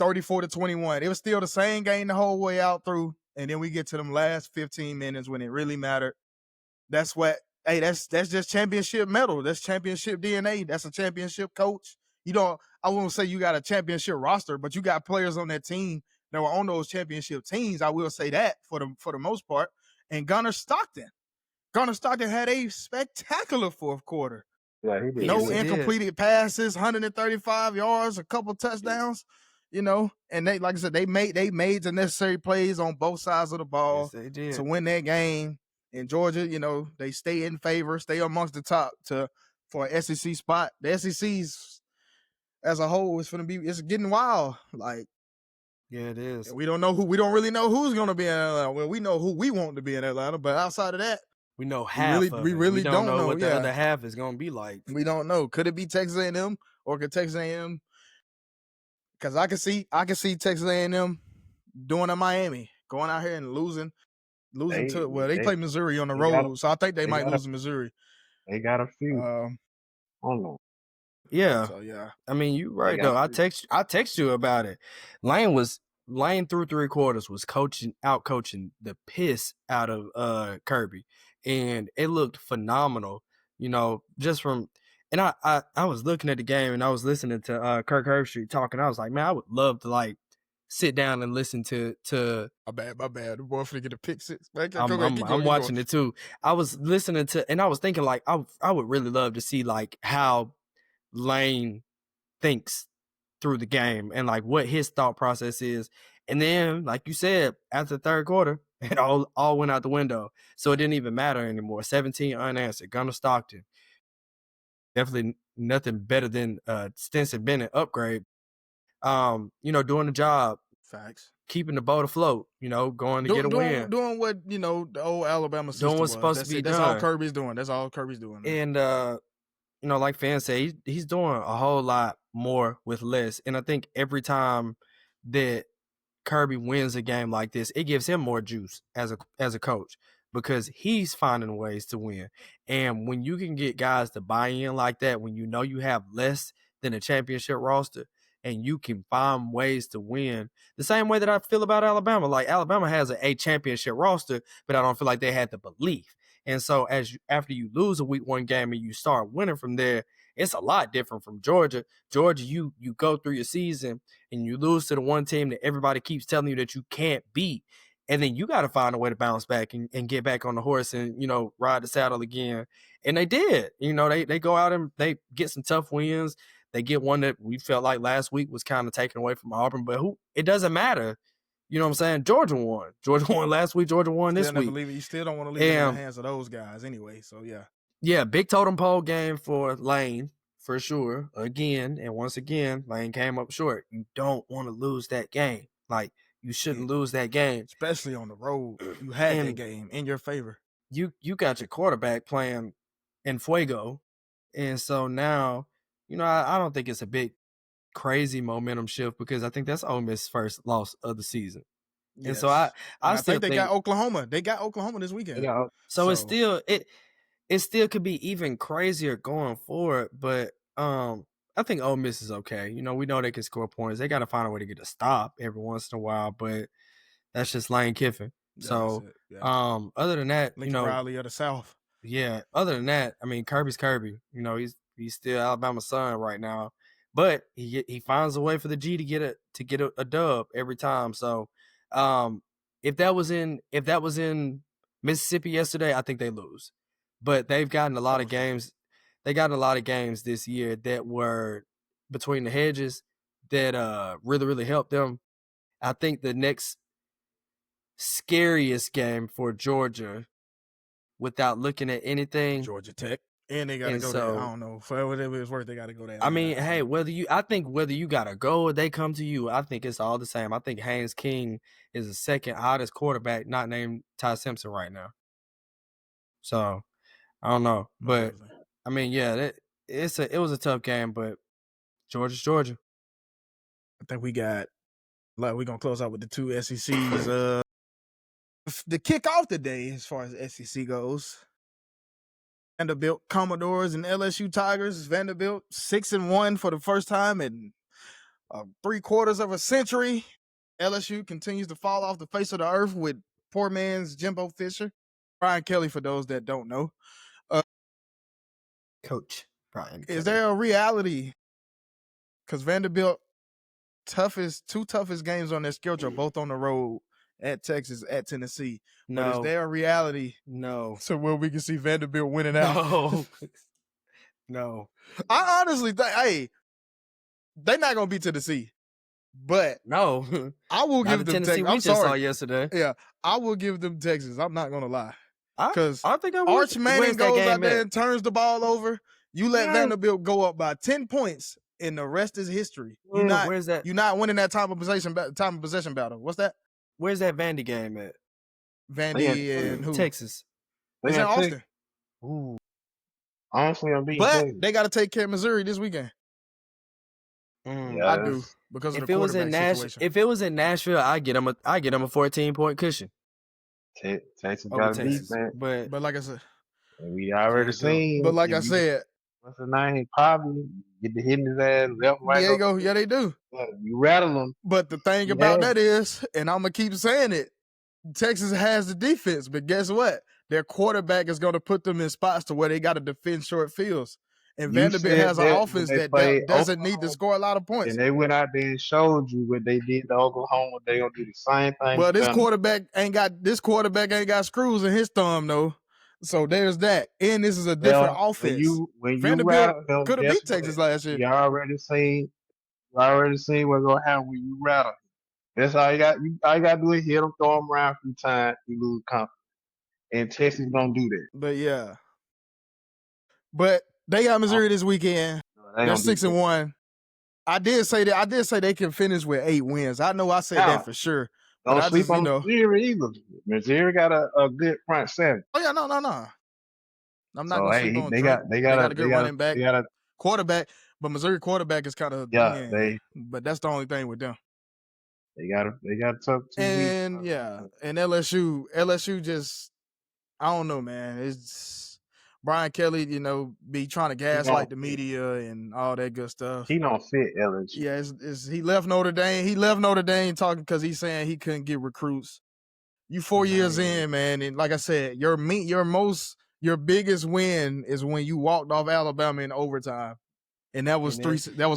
34-21. It was still the same game the whole way out through. And then we get to them last 15 minutes when it really mattered. That's just championship metal. That's championship DNA. That's a championship coach. I won't say you got a championship roster, but you got players on that team that were on those championship teams. I will say that for the most part. And Gunnar Stockton had a spectacular fourth quarter. Yeah, he did. No Yes, he did. incompleted passes, 135 yards, a couple touchdowns, and they, like I said, they made the necessary plays on both sides of the ball Yes, they did. to win that game. In Georgia, they stay in favor, stay amongst the top for an SEC spot. The SEC's as a whole it's getting wild. Like, Yeah, it is. we don't really know who's gonna be in Atlanta. Well, we know who we want to be in Atlanta, but outside of that, We know half of it. we really we don't know what the yeah. other half is going to be like. We don't know. Could it be Texas A&M or could Texas A&M? Because I can see Texas A&M doing a Miami, going out here and losing they play Missouri on the road, so I think they might lose to Missouri. They got a few. I don't know. Yeah. So yeah. I mean, you right though. I text you about it. Lane through 3 quarters was out coaching the piss out of Kirby, and it looked phenomenal. Just from and I was looking at the game and I was listening to Kirk Herbstreit talking. I was like, man, I would love to like sit down and listen to. My bad. The boy finna get a pick six. I'm watching it too. I was listening to and I was thinking like I would really love to see like how Lane thinks through the game and like what his thought process is. And then, like you said, after the third quarter, it all went out the window. So it didn't even matter anymore. 17 unanswered. Gunnar Stockton. Definitely nothing better than Stinson Bennett upgrade. Doing the job. Facts. Keeping the boat afloat, going to get a win. Doing what, the old Alabama system doing what's supposed to be done. That's all Kirby's doing. That's all Kirby's doing. Man. And like fans say, he's doing a whole lot more with less. And I think every time that Kirby wins a game like this, it gives him more juice as a coach because he's finding ways to win. And when you can get guys to buy in like that, when you know you have less than a championship roster and you can find ways to win, the same way that I feel about Alabama. Like Alabama has a championship roster, but I don't feel like they had the belief. And so after you lose a week 1 game and you start winning from there, it's a lot different from Georgia. Georgia, you go through your season and you lose to the one team that everybody keeps telling you that you can't beat. And then you got to find a way to bounce back and get back on the horse and, ride the saddle again. And they did. They go out and they get some tough wins. They get one that we felt like last week was kind of taken away from Auburn. But it doesn't matter. You know what I'm saying? Georgia won. Georgia won last week. Georgia won this week. You still don't want to leave it in the hands of those guys anyway. So, yeah. Yeah, big totem pole game for Lane, for sure. Again, and once again, Lane came up short. You don't want to lose that game. Like, you shouldn't lose that game. Especially on the road. You had that game in your favor. You got your quarterback playing in fuego. And so now, I don't think it's a big crazy momentum shift because I think that's Ole Miss's first loss of the season. And so I I still think they got Oklahoma. They got Oklahoma this weekend. Yeah. So it's still it still could be even crazier going forward, but I think Ole Miss is okay. You know, we know they can score points. They got to find a way to get a stop every once in a while, but that's just Lane Kiffin. Yeah, so yeah. Other than that, Lincoln Riley of the South. Yeah, other than that, I mean, Kirby's Kirby. You know, he's still Alabama's son right now, but he finds a way for the G to get a dub every time. So, if that was in Mississippi yesterday, I think they lose. But they've gotten a lot of games. They got a lot of games this year that were between the hedges that really, really helped them. I think the next scariest game for Georgia, without looking at anything, Georgia Tech, and they got to go there. I don't know, for whatever it's worth, they got to go there. I mean, hey, I think whether you got to go or they come to you, I think it's all the same. I think Haynes King is the second hottest quarterback not named Ty Simpson right now. So I don't know, but I mean, yeah, it was a tough game, but Georgia's Georgia. I think we're gonna close out with the two SECs. The kick off the day as far as SEC goes. Vanderbilt Commodores and LSU Tigers. Vanderbilt 6-1 for the first time in 3/4 of a century. LSU continues to fall off the face of the earth with poor man's Jimbo Fisher. Brian Kelly, for those that don't know. Coach Brian Kelly. Is there a reality? Because Vanderbilt two toughest games on their schedule, both on the road, at Texas, at Tennessee. No. But is there a reality? No. So where we can see Vanderbilt winning out? No. No. I honestly think, hey, they're not gonna beat Tennessee. But no, I will give them Texas. I'm sorry. Saw yesterday. Yeah, I will give them Texas. I'm not gonna lie. Because I think Arch Manning goes out there and turns the ball over. You let Vanderbilt go up by 10 points, and the rest is history. You're not winning that time of possession battle. What's that? Where's that Vandy game at? Vandy and who? Texas. It's in Austin. Ooh. Honestly, but they got to take care of Missouri this weekend. Yes. I do, because of the quarterback situation. If it was in Nashville, I get them a 14-point cushion. Texas got to beat that. But like I said, we already seen. But like I said, what's the name? He probably get to hitting his ass left, right. Diego, yeah, they do. You rattle them. But the thing about that is, and I'm gonna keep saying it, Texas has the defense, but guess what? Their quarterback is going to put them in spots to where they got to defend short fields. And Vanderbilt has an offense that doesn't need to score a lot of points. And they went out there and showed you what they did to Oklahoma. They gonna do the same thing. Well, this quarterback ain't got screws in his thumb though. So there's that. And this is a different offense. When Vanderbilt could have beat Texas last year. You already seen what's gonna happen when you rattle. That's all you got. All you got to do is hit them, throw them around a few times, you lose confidence. And Texas don't do that. But yeah. But they got Missouri this weekend. They're 6-1. I did say they can finish with 8 wins. I know I said that for sure. Don't sleep on Missouri either. Missouri got a good front seven. Oh yeah, no. I'm not gonna sleep on they got a good running back, quarterback, but Missouri quarterback is kind of but that's the only thing with them. They got a tough 2 and weeks. And LSU just, I don't know, man. It's Brian Kelly, be trying to gaslight the media and all that good stuff. He don't fit LSU. Yeah, he left Notre Dame. He left Notre Dame talking because he's saying he couldn't get recruits. You 4 years in, man, and like I said, your biggest win is when you walked off Alabama in overtime. And that was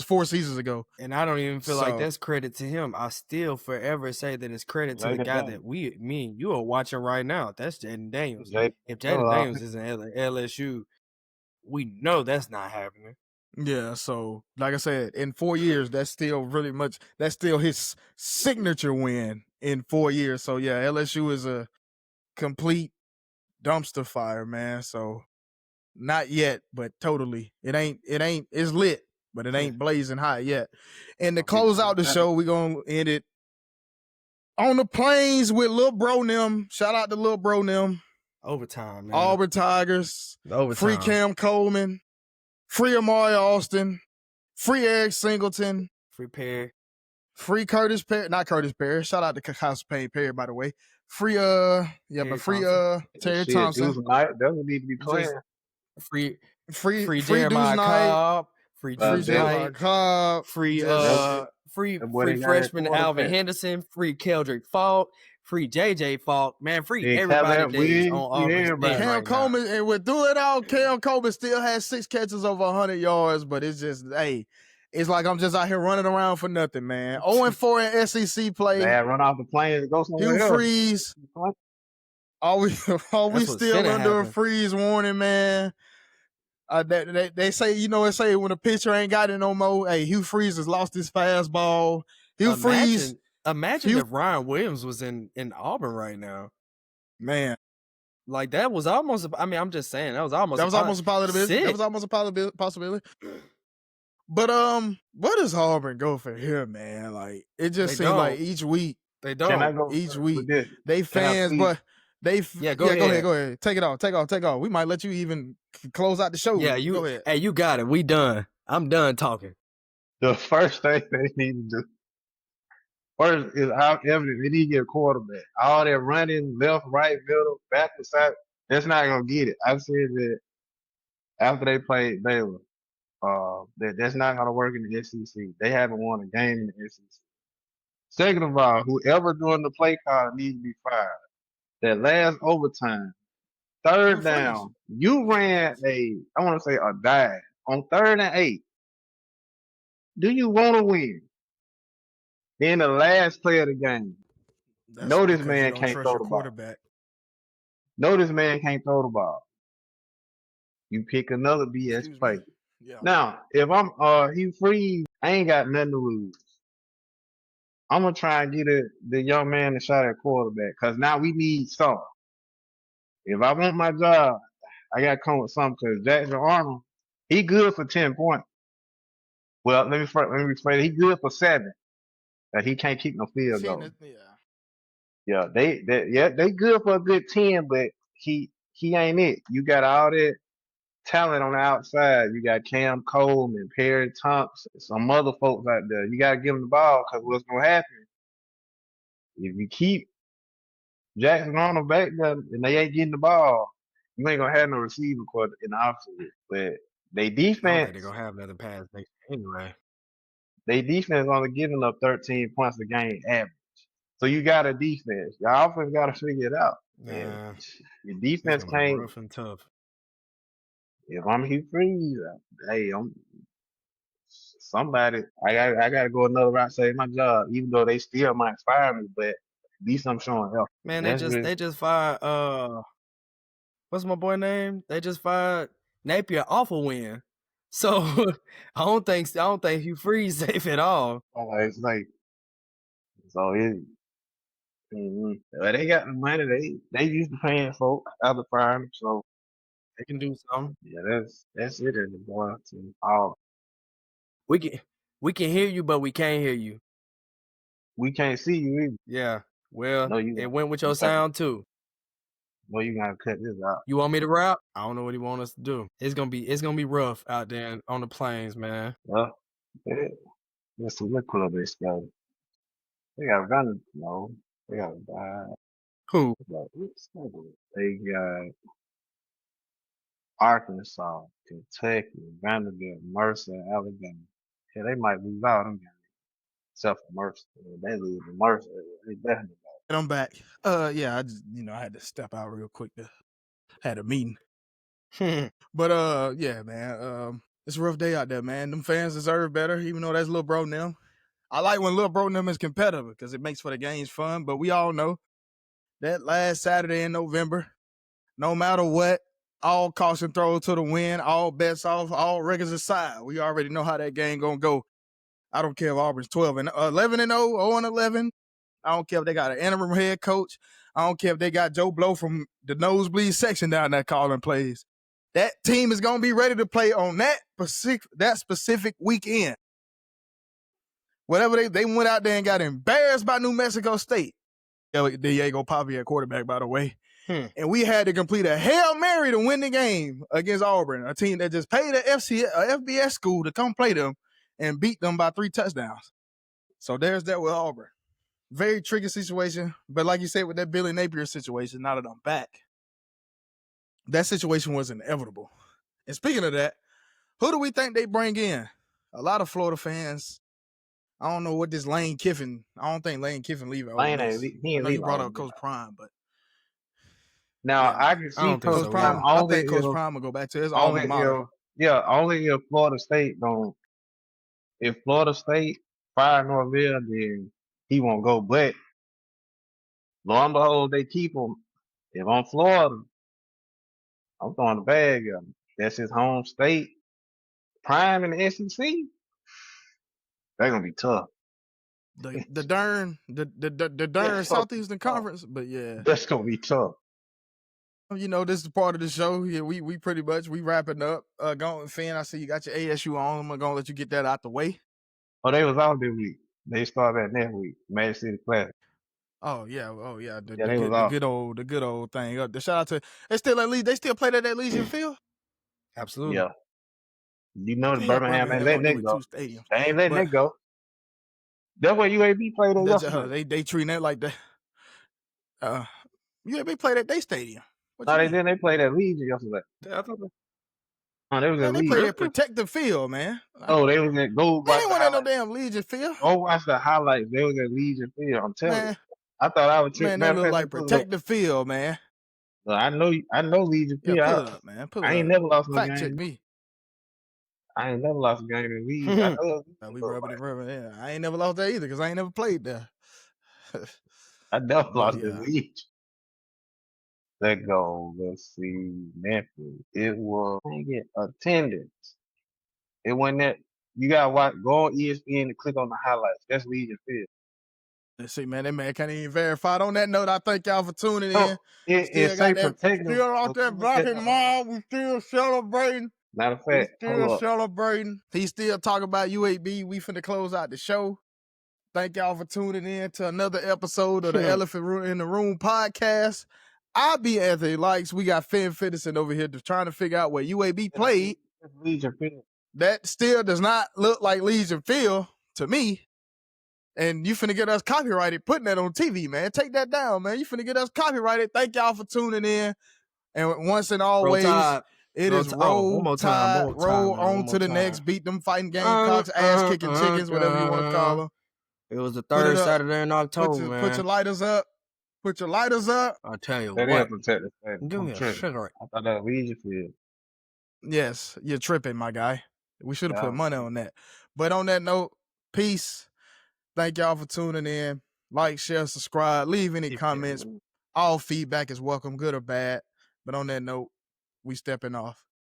4 seasons ago. And I don't even feel like that's credit to him. I still forever say that it's credit to the guy that me and you are watching right now. That's Jaden Daniels. If Jaden Daniels is in LSU, we know that's not happening. Yeah, so like I said, in 4 years, that's still his signature win in 4 years. So yeah, LSU is a complete dumpster fire, man. So not yet, but totally. It's lit, but it ain't blazing hot yet. And to close out the show, we're going to end it on the plains with Lil Bro Nim. Shout out to Lil Bro Nim. Overtime, man. Auburn Tigers. Overtime. Free Cam Coleman. Free Amari Austin. Free Eric Singleton. Free Perry. Free Curtis Perry, not Curtis Perry. Shout out to House Payne Perry, by the way. Free Terry free Thompson. Terry Shit, Thompson. Deuce Knight, that would need to be playing. Free Free Deuce Jeremiah Knight. Cobb. Free Free Deuce Jeremiah Knight. Cobb. Free That boy free they got that freshman Alvin quarterback. Henderson. Free Keldrick Falk. Free JJ Falk. Man, free Hey, everybody Calvin that is Williams, on free Auburn's everybody. bench Cam right now. Coleman, and with through it all, Cam Coleman still has 6 catches over 100 yards, but it's just, hey, it's like I'm just out here running around for nothing, man. 0-4 in SEC play. They had run off the plane and go somewhere Hugh else. Freeze. Are we That's still what's under finna a happen. freeze warning, man? They say, they say when a pitcher ain't got it no more, hey, Hugh Freeze has lost his fastball. Imagine if Ryan Williams was in Auburn right now. Man. Like that was almost, I mean, I'm just saying, that was almost a possibility. That was almost a possibility. But where does Auburn go from here, man? Like it just seems like each week they don't. Can I go each week this? they fans, but they go ahead. Take it off. We might let you even close out the show. Yeah, go ahead. Hey, you got it. We done. I'm done talking. The first thing they need to do first is out evident they need to get a quarterback. All that running left, right, middle, back to side, that's not gonna get it. I've said that after they played Baylor, that's not gonna work in the SEC. They haven't won a game in the SEC. Second of all, whoever doing the play call needs to be fired. That last overtime, third down, you ran I want to say a dive on 3rd and 8. Do you want to win? Then the last play of the game. This man can't throw the ball. No, this man can't throw the ball. You pick another BS play. Yeah. Now, if I'm Hugh Freeze, I ain't got nothing to lose. I'm gonna try and get the young man a shot at quarterback because now we need something. If I want my job, I gotta come with something because Jackson Arnold, he good for 10 points. Well, let me rephrase. He good for 7, but he can't keep no field goal. Yeah, they good for a good 10, but he ain't it. You got all that talent on the outside. You got Cam Coleman, Perry Thompson, some other folks out there. You gotta give them the ball because what's gonna happen if you keep Jackson Arnold back there and they ain't getting the ball, you ain't gonna have no receiver court in the offense. But they defense, I don't think they're gonna have another pass anyway. They defense only giving up 13 points a game average. So you got a defense. Your offense got to figure it out. Yeah. Your defense can't. Rough and tough. If I'm Hugh Freeze, hey, I'm somebody. I gotta go another route, save my job. Even though they still might fire me, but at least I'm showing help. Man, they just fired. What's my boy name? They just fired Napier off a win. So I don't think Hugh Freeze safe at all. It's like so it. Well, they got the money. They used to paying folks out of firing, so they can do something. Yeah, that's it in the boy team. Oh, we can hear you, but we can't hear you. We can't see you either. Yeah. Well, it went with your sound too. Well, you gotta cut this out. You want me to rap? I don't know what he want us to do. It's gonna be rough out there on the plains, man. Yeah. Let's see what club they got. They got Vanderbilt. No, they got who? They got Arkansas, Kentucky, Vanderbilt, Mercer, Alabama. Yeah, they might lose out them games. Except for Mercer. They lose to Mercer. They definitely got. And I'm back. Yeah, I just I had to step out real quick had a meeting. But yeah, man. It's a rough day out there, man. Them fans deserve better, even though that's Lil Bro now. I like when Lil Bro them is competitive because it makes for the games fun. But we all know that last Saturday in November, no matter what, all caution throws to the wind, all bets off, all records aside. We already know how that game gonna go. I don't care if Auburn's 11-0, 0-11. I don't care if they got an interim head coach. I don't care if they got Joe Blow from the nosebleed section down there calling plays. That team is going to be ready to play on that specific weekend. Whatever they went out there and got embarrassed by New Mexico State. Diego Papi at quarterback, by the way. And we had to complete a Hail Mary to win the game against Auburn, a team that just paid a FBS school to come play them and beat them by 3 touchdowns. So there's that with Auburn. Very tricky situation. But like you said, with that Billy Napier situation, now that I'm back, that situation was inevitable. And speaking of that, who do we think they bring in? A lot of Florida fans. I don't know what this Lane Kiffin. I don't think Lane Kiffin leaving Ole Lane Miss. he I ain't know you leaving brought Ole up Miss. Coach Prime, but Now yeah, I can I see don't think Coach so Prime either. I only think Coach if Prime will go back to his alma only mater. if Florida State don't. If Florida State fire Norvell, then he won't go. But lo and behold, they keep him. If I'm Florida, I'm throwing the bag at him. That's his home state. Prime in the SEC, they're gonna be tough. The darn That's gonna be Southeastern tough. Conference, but yeah, That's gonna be tough. you know, this is part of the show. Yeah, we pretty much we wrapping up. Going Finn, I see you got your ASU on. I'm gonna let you get that out the way. Oh, they was out this week. They start that next week. Magic City Classic. Oh yeah. The Yeah, they was off. good old thing. The shout out to they still at least they still play that at Legion Field. Absolutely. Yeah. You know the Yeah, Birmingham ain't gonna letting do that it go. two stadiums. They ain't letting But that go. That's what UAB played in yesterday. they treating that like that. UAB played at their stadium. What No, you they mean? didn't. They played at Legion yesterday. I thought that- Oh, they was Man, at they played Legion. at Protective Field, man. Oh, they was at Go They watch ain't the went at no highlights. damn Legion Field. Go watch the highlights. They was at Legion Field. I'm telling you. Man, I thought I was tripping. that Matter of look fact, like let me pull it up. Protective Field, man. I know Legion Yeah, Field. pull it up, man. Pull it I ain't up. never lost no Fact check game. me. I ain't never lost a game in Legion. I know We rubbing it. Yeah, I ain't never lost that either because I ain't never played there. I never lost yeah. in Legion. Let's go. Let's see. Memphis. It was attendance. It wasn't that. You gotta watch. Go on ESPN and click on the highlights. That's Legion Field. Let's see, man. That man can't even verify. On that note, I thank y'all for tuning in. Oh, it say protective. Still out there blocking mom. We still celebrating. Matter of fact, hold up. Celebrating. He's still talking about UAB. We finna close out the show. Thank y'all for tuning in to another episode of the Elephant in the Room podcast. I be Anthony Likes. We got Finn Fittison over here trying to figure out where UAB played. Legion Field. That still does not look like Legion Field to me. And you finna get us copyrighted putting that on TV, man. Take that down, man. You finna get us copyrighted. Thank y'all for tuning in. And once and always, it is roll tide, roll on to the next, beat them fighting Gamecocks, ass kicking chickens, whatever you want to call them. It was the third Saturday in October, man. Put your lighters up. Put your lighters up. I'll tell you That what. protective field. Give me a cigarette. I thought that was Legion Field. Yes, you're tripping, my guy. We should have put money on that. But on that note, peace. Thank y'all for tuning in. Like, share, subscribe. Leave any comments. All feedback is welcome, good or bad. But on that note, we stepping off.